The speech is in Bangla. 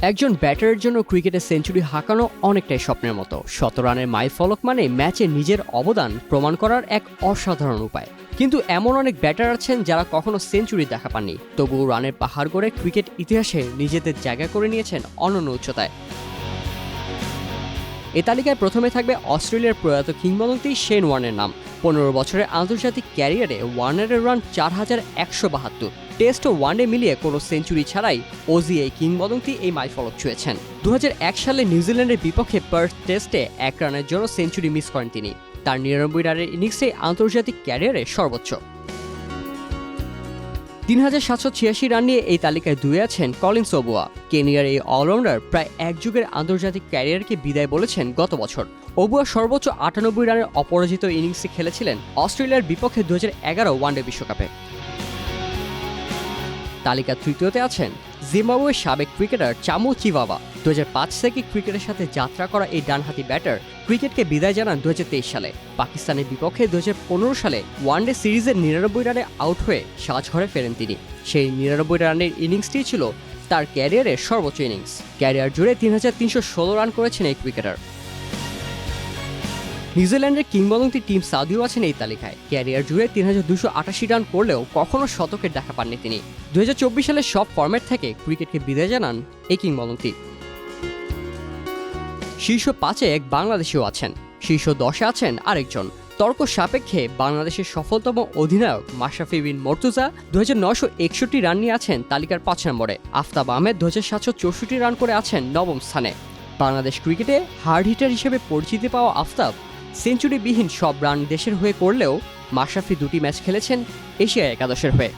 একজন ব্যাটারের জন্য ক্রিকেটে সেঞ্চুরি হাঁকানো অনেকটাই স্বপ্নের মতো। ১৭ রানের মাইলফলক মানে ম্যাচে নিজের অবদান প্রমাণ করার এক অসাধারণ উপায়। কিন্তু এমন অনেক ব্যাটার আছেন যারা কখনো সেঞ্চুরি দেখা পাননি, তবুও রানের পাহাড় গড়ে ক্রিকেট ইতিহাসে নিজেদের জায়গা করে নিয়েছেন অনন্য উচ্চতায়। এ তালিকায় প্রথমে থাকবে অস্ট্রেলিয়ার প্রয়াত কিংবদন্তি শেন ওয়ার্নের নাম। ১৫ বছরের আন্তর্জাতিক ক্যারিয়ারে ওয়ার্নারের রান ৪,১৭২। টেস্ট ও ওয়ানডে মিলিয়ে কোনো সেঞ্চুরি ছাড়াই ওজিআই কিংবদন্তি এই মাইলফলক ছুঁয়েছেন। ২০০১ সালে নিউজিল্যান্ডের বিপক্ষে পার্থ টেস্টে ১ রানের জন্য সেঞ্চুরি মিস করেন তিনি। তার ৯৯ রানের ইনিংসে আন্তর্জাতিক ক্যারিয়ারে সর্বোচ্চ। ৩,৭৮৬ রান নিয়ে এই তালিকায় দুয়ে আছেন কলিন সোবোয়া। কেনিয়ার এই অলরাউন্ডার প্রায় এক যুগের আন্তর্জাতিক ক্যারিয়ারকে বিদায় বলেছেন গত বছর। ওবুয়া সর্বোচ্চ ৯৮ রানের অপরাজিত ইনিংসে খেলেছিলেন অস্ট্রেলিয়ার বিপক্ষে ২০১১ ওয়ানডে বিশ্বকাপে। তালিকা তৃতীয়তে আছেন জিম্বাবুয়ের সাবেক ক্রিকেটার চামু চিভাবা। ২০০৫ থেকে ক্রিকেটের সাথে যাত্রা করা এই ডানহাতি ব্যাটার ক্রিকেটকে বিদায় জানান ২০২৩ সালে। পাকিস্তানের বিপক্ষে ২০১৫ সালে ওয়ানডে সিরিজের ৯৯ রানে আউট হয়ে সাজঘরে ফেরেন তিনি। সেই ৯৯ রানের ইনিংসটি ছিল তার ক্যারিয়ারের সর্বোচ্চ ইনিংস। ক্যারিয়ার জুড়ে ৩,৩১৬ রান করেছেন এই ক্রিকেটার। নিউজিল্যান্ডের কিংবদন্তি টিম সাউদিও আছেন এই তালিকায়। ক্যারিয়ার জুড়ে ৩,২৮৮ রান করলেও কখনো শতকের দেখা পাননি তিনি। ২০২৪ সালের সব ফরম্যাট থেকে ক্রিকেটকে বিদায় জানান এই কিংবদন্তি। শীর্ষ ৫-এ এক বাংলাদেশিও আছেন, শীর্ষ ১০-এ আছেন আরেকজন। তর্ক সাপেক্ষে বাংলাদেশের সফলতম অধিনায়ক মাশরাফি বিন মর্তুজা ২,৯৬১ রান নিয়ে আছেন তালিকার ৫ নম্বরে। আফতাব আহমেদ ২,৭৬৪ রান করে আছেন নবম স্থানে। বাংলাদেশ ক্রিকেটে হার্ড হিটার হিসেবে পরিচিতি পাওয়া আফতাব সেঞ্চুরিবিহীন সব রান দেশের হয়ে করলেও মাশরাফি দুটি ম্যাচ খেলেছেন এশিয়া একাদশের হয়ে।